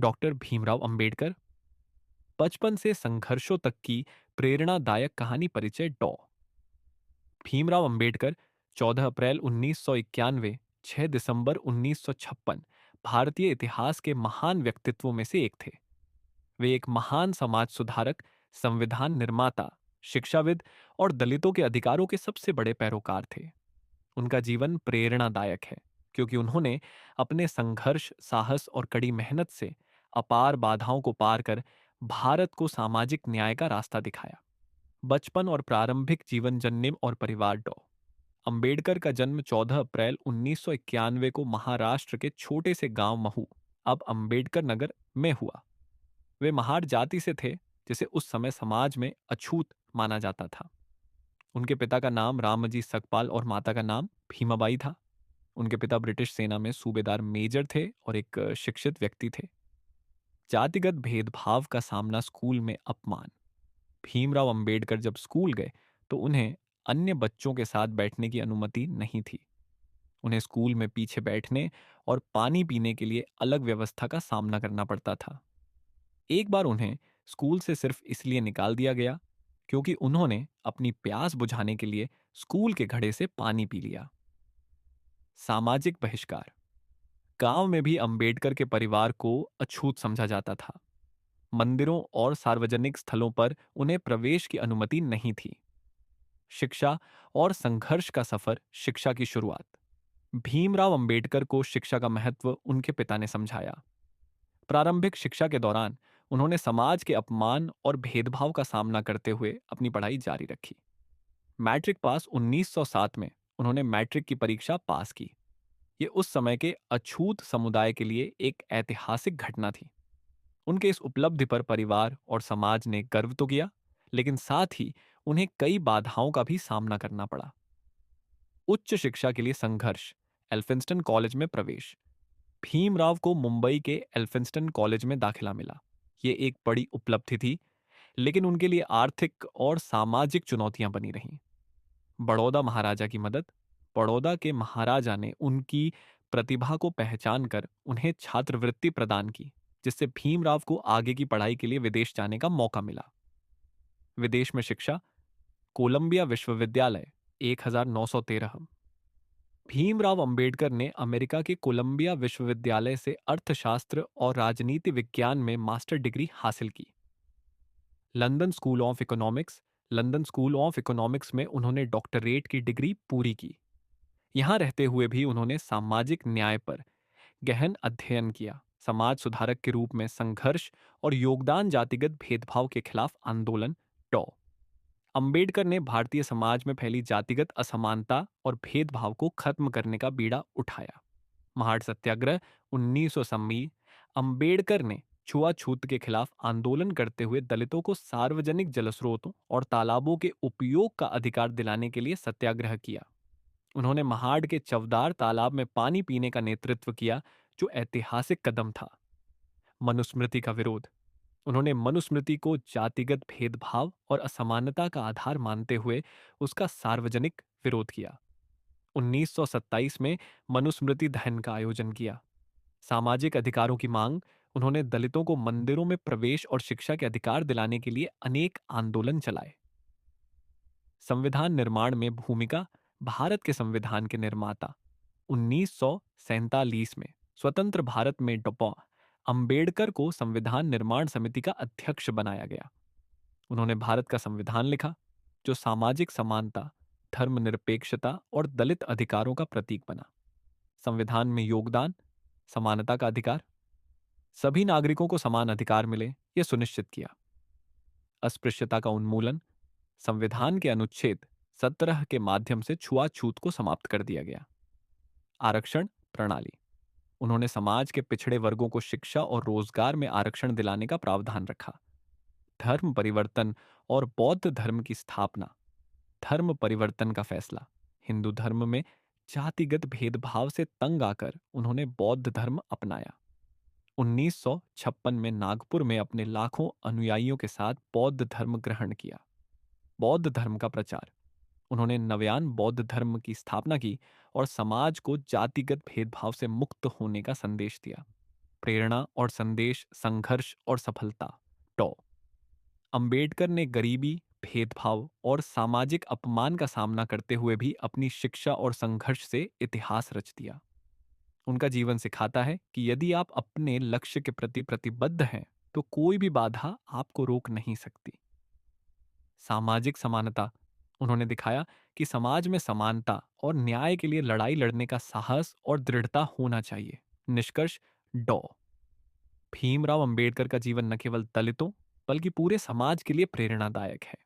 Doctor Bhimrao Ambedkar, बचपन से संघर्षों तक की प्रेरणादायक कहानी परिचय डॉ भीमराव अंबेडकर 14 अप्रैल 1991, 6 दिसंबर 1956 भारतीय इतिहास के महान व्यक्तित्वों में से एक थे। वे एक महान समाज सुधारक, संविधान निर्माता, शिक्षाविद और दलितों के अधिकारों के सबसे बड़े पैरोकार थे। उनका जीवन प्रेरणादायक है क्योंकि उन्होंने अपने संघर्ष, साहस और कड़ी मेहनत से अपार बाधाओं को पार कर भारत को सामाजिक न्याय का रास्ता दिखाया। बचपन और प्रारंभिक जीवन, जन्म और परिवार डॉ अंबेडकर का जन्म 14 अप्रैल 1991 को महाराष्ट्र के छोटे से गांव महू, अब अंबेडकर नगर में हुआ। वे महार जाति से थे, जिसे उस समय समाज में अछूत माना जाता था। उनके पिता का नाम रामजी सकपाल और माता का नाम भीमाबाई था। उनके पिता ब्रिटिश सेना में सूबेदार मेजर थे और एक शिक्षित व्यक्ति थे। जातिगत भेदभाव का सामना, स्कूल में अपमान। भीमराव अंबेडकर जब स्कूल गए तो उन्हें अन्य बच्चों के साथ बैठने की अनुमति नहीं थी। उन्हें स्कूल में पीछे बैठने और पानी पीने के लिए अलग व्यवस्था का सामना करना पड़ता था। एक बार उन्हें स्कूल से सिर्फ इसलिए निकाल दिया गया क्योंकि उन्होंने अपनी प्यास बुझाने के लिए स्कूल के घड़े से पानी पी लिया। सामाजिक बहिष्कार। गांव में भी अंबेडकर के परिवार को अछूत समझा जाता था। मंदिरों और सार्वजनिक स्थलों पर उन्हें प्रवेश की अनुमति नहीं थी। शिक्षा और संघर्ष का सफर। शिक्षा की शुरुआत। भीमराव अंबेडकर को शिक्षा का महत्व उनके पिता ने समझाया। प्रारंभिक शिक्षा के दौरान उन्होंने समाज के अपमान और भेदभाव का सामना करते हुए अपनी पढ़ाई जारी रखी। मैट्रिक पास 1907 में उन्होंने मैट्रिक की परीक्षा पास की। ये उस समय के अछूत समुदाय के लिए एक ऐतिहासिक घटना थी। उनके इस उपलब्धि पर परिवार और समाज ने गर्व तो किया, लेकिन साथ ही उन्हें कई बाधाओं का भी सामना करना पड़ा। उच्च शिक्षा के लिए संघर्ष। एल्फिंस्टन कॉलेज में प्रवेश। भीमराव को मुंबई के एल्फिंस्टन कॉलेज में दाखिला मिला। ये एक बड़ी उपलब्धि थी, लेकिन उनके लिए आर्थिक और सामाजिक चुनौतियां बनी रहीं। बड़ौदा महाराजा की मदद। बड़ौदा के महाराजा ने उनकी प्रतिभा को पहचान कर उन्हें छात्रवृत्ति प्रदान की, जिससे भीमराव को आगे की पढ़ाई के लिए विदेश जाने का मौका मिला। विदेश में शिक्षा। कोलंबिया विश्वविद्यालय 1913। भीमराव अंबेडकर ने अमेरिका के कोलंबिया विश्वविद्यालय से अर्थशास्त्र और राजनीति विज्ञान में मास्टर डिग्री हासिल की। London school of economics. London school of economics में उन्होंने डॉक्टरेट की डिग्री पूरी की। यहां रहते हुए भी उन्होंने सामाजिक न्याय पर गहन अध्ययन किया। समाज सुधारक के रूप में संघर्ष और योगदान। जातिगत भेदभाव के खिलाफ आंदोलन। डॉ अंबेडकर ने भारतीय समाज में फैली जातिगत असमानता और भेदभाव को खत्म करने का बीड़ा उठाया। महाड़ सत्याग्रह 1900 में अंबेडकर ने छुआछूत के खिलाफ आंदोलन करते हुए दलितों को सार्वजनिक जलस्रोतों और तालाबों के उपयोग का अधिकार दिलाने के लिए सत्याग्रह किया। उन्होंने महाड़ के चवदार तालाब में पानी पीने का नेतृत्व किया, जो ऐतिहासिक कदम था। मनुस्मृति का विरोध। उन्होंने मनुस्मृति को जातिगत भेदभाव और असमानता का आधार मानते हुए उसका सार्वजनिक विरोध किया। 1927 में मनुस्मृति दहन का आयोजन किया। सामाजिक अधिकारों की मांग। उन्होंने दलितों को मंदिरों में प्रवेश और शिक्षा के अधिकार दिलाने के लिए अनेक आंदोलन चलाए। संविधान निर्माण में भूमिका। भारत के संविधान के निर्माता। 1947 में स्वतंत्र भारत में डॉ अंबेडकर को संविधान निर्माण समिति का अध्यक्ष बनाया गया। उन्होंने भारत का संविधान लिखा, जो सामाजिक समानता, धर्मनिरपेक्षता और दलित अधिकारों का प्रतीक बना। संविधान में योगदान। समानता का अधिकार। सभी नागरिकों को समान अधिकार मिले, यह सुनिश्चित किया। अस्पृश्यता का उन्मूलन। संविधान के अनुच्छेद 17 के माध्यम से छुआछूत को समाप्त कर दिया गया। आरक्षण प्रणाली। उन्होंने समाज के पिछड़े वर्गों को शिक्षा और रोजगार में आरक्षण दिलाने का प्रावधान रखा। धर्म परिवर्तन और बौद्ध धर्म की स्थापना। धर्म परिवर्तन का फैसला। हिंदू धर्म में जातिगत भेदभाव से तंग आकर उन्होंने बौद्ध धर्म अपनाया। 1956 में नागपुर में अपने लाखों अनुयायियों के साथ बौद्ध धर्म ग्रहण किया। बौद्ध धर्म का प्रचार। उन्होंने नवयान बौद्ध धर्म की स्थापना की और समाज को जातिगत भेदभाव से मुक्त होने का संदेश दिया। प्रेरणा और संदेश, संघर्ष और सफलता। टॉ। अंबेडकर ने गरीबी, भेदभाव और सामाजिक अपमान का सामना करते हुए भी अपनी शिक्षा और संघर्ष से इतिहास रच दिया। उनका जीवन सिखाता है कि यदि आप अपने लक्ष्य के प्रति प्रतिबद्ध हैं, तो कोई भी बाधा आपको रोक नहीं सकती। सामाजिक समानता। उन्होंने दिखाया कि समाज में समानता और न्याय के लिए लड़ाई लड़ने का साहस और दृढ़ता होना चाहिए। निष्कर्ष। डॉ। भीमराव अंबेडकर का जीवन न केवल दलितों बल्कि पूरे समाज के लिए प्रेरणादायक है।